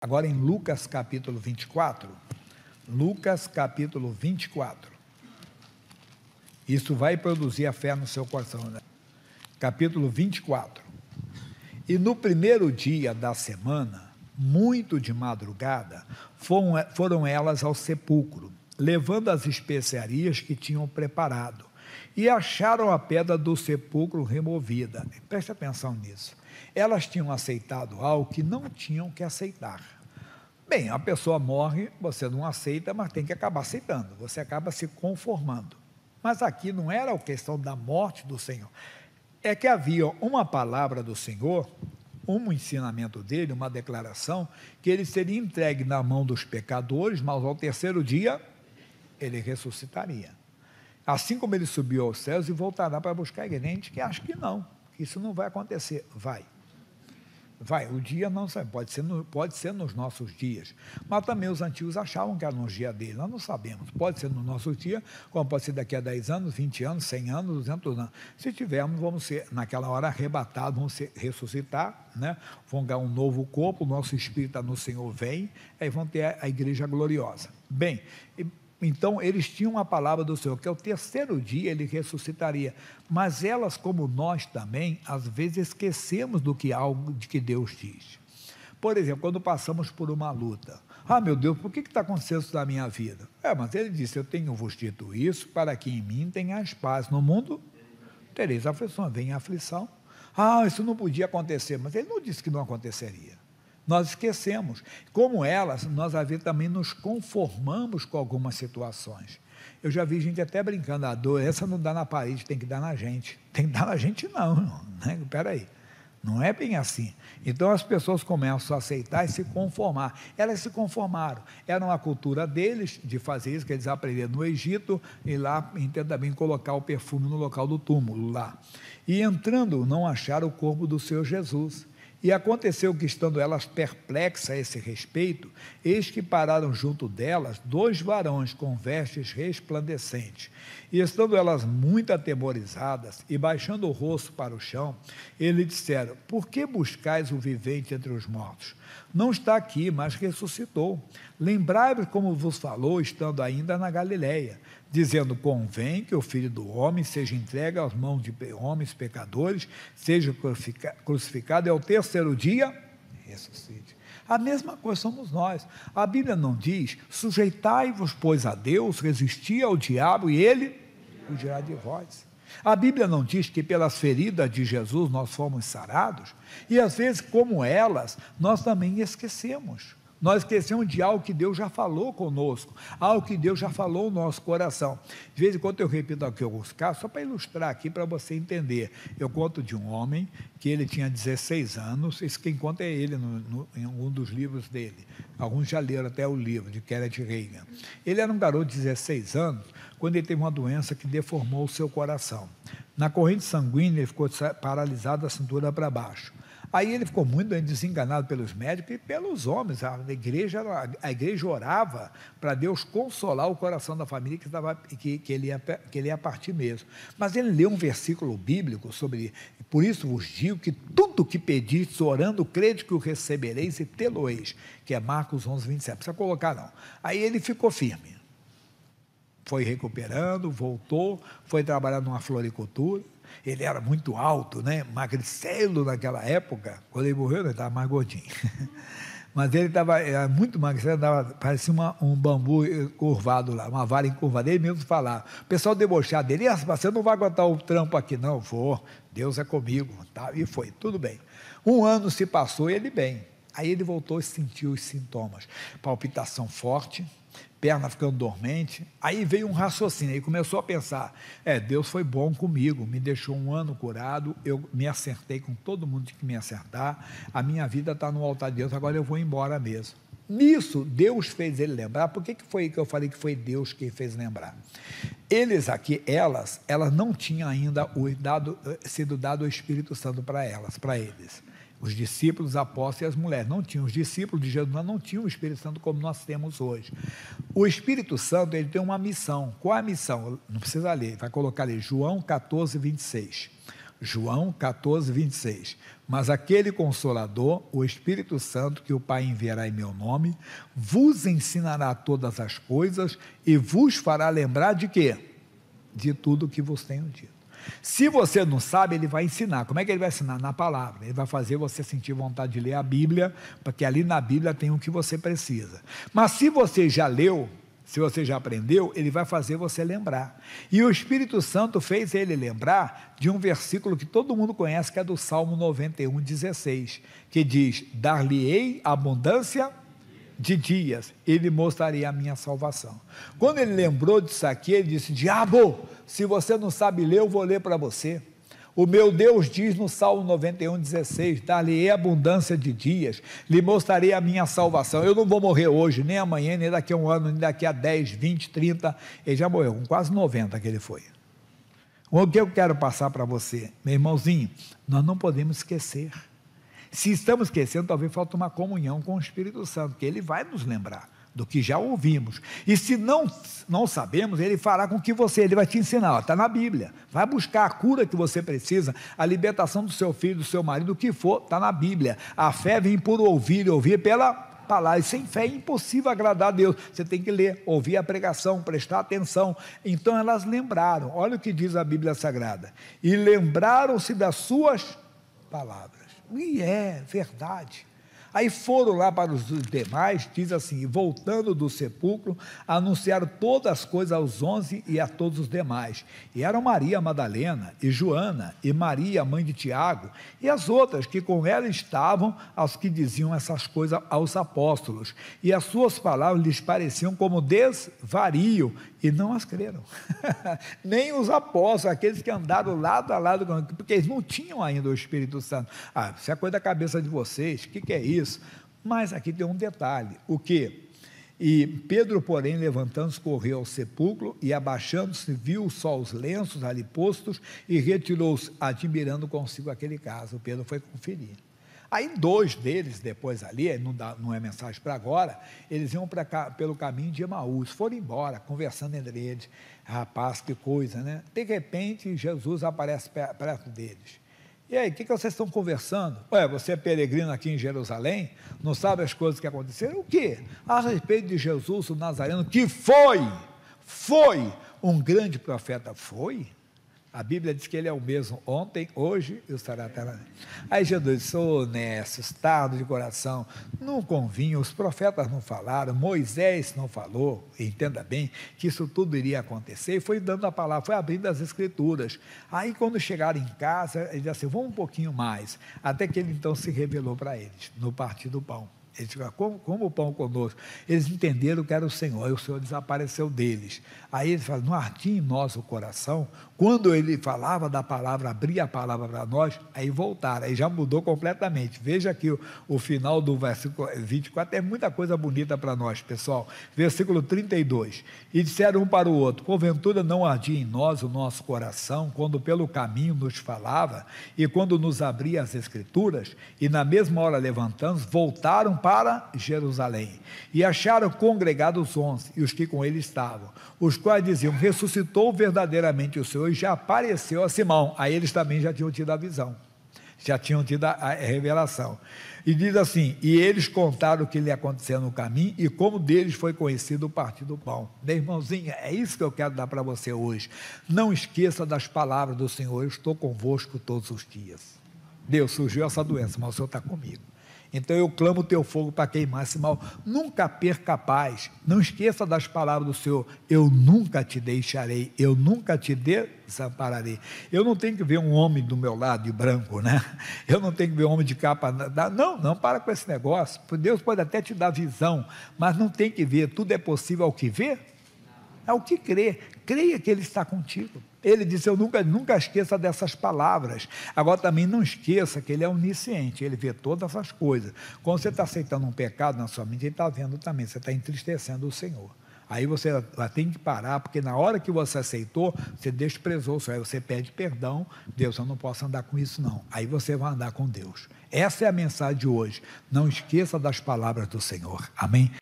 Agora em Lucas capítulo 24, Lucas capítulo 24, isso vai produzir a fé no seu coração, né? Capítulo 24, e no primeiro dia da semana, muito de madrugada, foram elas ao sepulcro, levando as especiarias que tinham preparado, e acharam a pedra do sepulcro removida. Preste atenção nisso. Elas tinham aceitado algo que não tinham que aceitar. Bem, a pessoa morre, você não aceita, mas tem que acabar aceitando, você acaba se conformando. Mas aqui não era a questão da morte do Senhor, é que havia uma palavra do Senhor, um ensinamento dele, uma declaração, que ele seria entregue na mão dos pecadores, mas ao terceiro dia ele ressuscitaria. Assim como ele subiu aos céus e voltará para buscar a igreja. A gente que acha que não, que isso não vai acontecer. Vai, o dia não sabe, pode ser nos nossos dias, mas também os antigos achavam que era nos dias dele, nós não sabemos, pode ser no nosso dia, como pode ser daqui a 10 anos, 20 anos, 100 anos, 200 anos, se tivermos, vamos ser naquela hora arrebatados, vamos ressuscitar, né? Vamos ganhar um novo corpo, o nosso espírito no Senhor vem, aí vão ter a igreja gloriosa. Bem, então eles tinham a palavra do Senhor, que ao terceiro dia ele ressuscitaria, mas elas, como nós também, às vezes esquecemos algo de que Deus diz. Por exemplo, quando passamos por uma luta, meu Deus, por que está acontecendo isso na minha vida? Mas ele disse, eu tenho-vos dito isso, para que em mim tenhas paz, no mundo tereis aflição, vem a aflição, isso não podia acontecer, mas ele não disse que não aconteceria. Nós esquecemos. Como elas, nós às vezes também nos conformamos com algumas situações. Eu já vi gente até brincando, a doença não dá na parede, tem que dar na gente. Tem que dar na gente não, né? Espera aí, não é bem assim. Então as pessoas começam a aceitar e se conformar. Elas se conformaram, era uma cultura deles de fazer isso, que eles aprenderam no Egito, e lá também colocar o perfume no local do túmulo lá. E entrando, não acharam o corpo do Senhor Jesus. E aconteceu que, estando elas perplexas a esse respeito, eis que pararam junto delas 2 varões com vestes resplandecentes. E estando elas muito atemorizadas e baixando o rosto para o chão, eles disseram, por que buscais o vivente entre os mortos? Não está aqui, mas ressuscitou. Lembrai-vos como vos falou, estando ainda na Galileia, dizendo, convém que o Filho do Homem seja entregue às mãos de homens pecadores, seja crucificado e ao terceiro dia ressuscite. A mesma coisa somos nós. A Bíblia não diz, sujeitai-vos, pois, a Deus, resisti ao diabo e ele fugirá de vós. A Bíblia não diz que pelas feridas de Jesus nós fomos sarados? E às vezes, como elas, nós também esquecemos. Nós esquecemos de algo que Deus já falou conosco, algo que Deus já falou no nosso coração. De vez em quando eu repito aqui alguns casos, só para ilustrar aqui, para você entender. Eu conto de um homem que ele tinha 16 anos, isso quem conta é ele em um dos livros dele. Alguns já leram até o livro, de Kenneth Reagan. Ele era um garoto de 16 anos, quando ele teve uma doença que deformou o seu coração. Na corrente sanguínea, ele ficou paralisado da cintura para baixo. Aí ele ficou muito desenganado pelos médicos e pelos homens. A igreja orava para Deus consolar o coração da família que ele ia partir mesmo. Mas ele leu um versículo bíblico sobre, por isso vos digo que tudo que pedis orando, crede que o recebereis e tê-lo-eis, que é Marcos 11, 27. Não precisa colocar não. Aí ele ficou firme. Foi recuperando, voltou, foi trabalhar numa floricultura. Ele era muito alto, né? Magricelo naquela época. Quando ele morreu, ele estava mais gordinho. Mas ele era muito magricelo, parecia um bambu curvado lá, uma vara encurvada. Ele mesmo falava. O pessoal debochado dele, você não vai aguentar o trampo aqui, não? Vou, Deus é comigo. Tá? E foi, tudo bem. 1 ano se passou e ele bem. Aí ele voltou e sentiu os sintomas. Palpitação forte, perna ficando dormente. Aí veio um raciocínio, aí começou a pensar, Deus foi bom comigo, me deixou 1 ano curado, eu me acertei com todo mundo que me acertar, a minha vida está no altar de Deus, agora eu vou embora mesmo. Nisso, Deus fez ele lembrar. Por que foi que eu falei que foi Deus que fez lembrar? Elas não tinham ainda sido dado o Espírito Santo para eles. Os discípulos, os apóstolos e as mulheres não tinham. Os discípulos de Jesus não tinham o Espírito Santo como nós temos hoje. O Espírito Santo, ele tem uma missão. Qual é a missão? Não precisa ler, vai colocar ali, João 14, 26. João 14, 26. Mas aquele Consolador, o Espírito Santo, que o Pai enviará em meu nome, vos ensinará todas as coisas e vos fará lembrar de quê? De tudo que vos tenho dito. Se você não sabe, ele vai ensinar. Como é que ele vai ensinar? Na palavra. Ele vai fazer você sentir vontade de ler a Bíblia, porque ali na Bíblia tem o que você precisa. Mas se você já leu, se você já aprendeu, ele vai fazer você lembrar. E o Espírito Santo fez ele lembrar de um versículo que todo mundo conhece, que é do Salmo 91, 16, que diz: dar-lhe-ei abundância de dias, ele mostraria a minha salvação. Quando ele lembrou disso aqui, ele disse: diabo, se você não sabe ler, eu vou ler para você. O meu Deus diz no Salmo 91, 16, dar-lhe abundância de dias, lhe mostrarei a minha salvação. Eu não vou morrer hoje, nem amanhã, nem daqui a um ano, nem daqui a 10, 20, 30, ele já morreu, com quase 90 que ele foi. O que eu quero passar para você, meu irmãozinho, nós não podemos esquecer. Se estamos esquecendo, talvez falta uma comunhão com o Espírito Santo, que ele vai nos lembrar do que já ouvimos. E se não sabemos, ele fará com que ele vai te ensinar, está na Bíblia. Vai buscar a cura que você precisa, a libertação do seu filho, do seu marido, o que for, está na Bíblia. A fé vem por ouvir, e ouvir pela palavra. E sem fé é impossível agradar a Deus. Você tem que ler, ouvir a pregação, prestar atenção. Então elas lembraram, olha o que diz a Bíblia Sagrada: e lembraram-se das suas palavras. E é verdade. Aí foram lá para os demais, diz assim: voltando do sepulcro, anunciaram todas as coisas aos 11 e a todos os demais. E eram Maria Madalena, e Joana, e Maria, mãe de Tiago, e as outras que com ela estavam, aos que diziam essas coisas aos apóstolos. E as suas palavras lhes pareciam como desvario, e não as creram. Nem os apóstolos, aqueles que andaram lado a lado, porque eles não tinham ainda o Espírito Santo. Isso é coisa da cabeça de vocês, o que é isso? Mas aqui tem um detalhe: o que? E Pedro, porém, levantando-se, correu ao sepulcro, e abaixando-se, viu só os lenços ali postos, e retirou-se, admirando consigo aquele caso. Pedro foi conferir. Aí 2 deles, depois ali, não é mensagem para agora, eles iam pelo caminho de Emaús, foram embora, conversando entre eles. Rapaz, que coisa, né? De repente, Jesus aparece perto deles. E aí, o que vocês estão conversando? Ué, você é peregrino aqui em Jerusalém? Não sabe as coisas que aconteceram? O quê? A respeito de Jesus, o Nazareno, que foi um grande profeta. Foi? A Bíblia diz que ele é o mesmo ontem, hoje e estará eternamente. Aí Jesus disse: honesto, estado de coração, não convinha, os profetas não falaram, Moisés não falou, entenda bem que isso tudo iria acontecer, e foi dando a palavra, foi abrindo as escrituras. Aí quando chegaram em casa, ele disse assim: vamos um pouquinho mais, até que ele então se revelou para eles, no partir do pão. Eles disseram: como o pão conosco? Eles entenderam que era o Senhor, e o Senhor desapareceu deles. Aí eles falaram: não ardia em nós o coração? Quando ele falava da palavra, abria a palavra para nós, aí voltaram, aí já mudou completamente. Veja aqui o final do versículo 24, é muita coisa bonita para nós, pessoal. Versículo 32, e disseram um para o outro: porventura não ardia em nós o nosso coração, quando pelo caminho nos falava, e quando nos abria as escrituras? E na mesma hora levantando, voltaram para Jerusalém, e acharam congregados os 11, e os que com ele estavam, os quais diziam: ressuscitou verdadeiramente o Senhor, e já apareceu a Simão. Aí eles também já tinham tido a visão, já tinham tido a revelação. E diz assim: e eles contaram o que lhe aconteceu no caminho, e como deles foi conhecido o partir do pão. Meu irmãozinho, é isso que eu quero dar para você hoje. Não esqueça das palavras do Senhor: eu estou convosco todos os dias. Deus, surgiu essa doença, mas o Senhor está comigo. Então eu clamo o teu fogo para queimar esse mal. Nunca perca a paz. Não esqueça das palavras do Senhor: eu nunca te deixarei, eu nunca te desampararei. Eu não tenho que ver um homem do meu lado de branco, né? Eu não tenho que ver um homem de capa. Não, para com esse negócio. Deus pode até te dar visão, mas não tem que ver. Tudo é possível ao que vê? É o que crê. Creia que Ele está contigo. Ele disse: eu nunca esqueça dessas palavras. Agora também não esqueça que Ele é onisciente, Ele vê todas as coisas. Quando você está aceitando um pecado na sua mente, Ele está vendo também, você está entristecendo o Senhor. Aí você tem que parar, porque na hora que você aceitou, você desprezou o Senhor, aí você pede perdão: Deus, eu não posso andar com isso não. Aí você vai andar com Deus. Essa é a mensagem de hoje. Não esqueça das palavras do Senhor. Amém?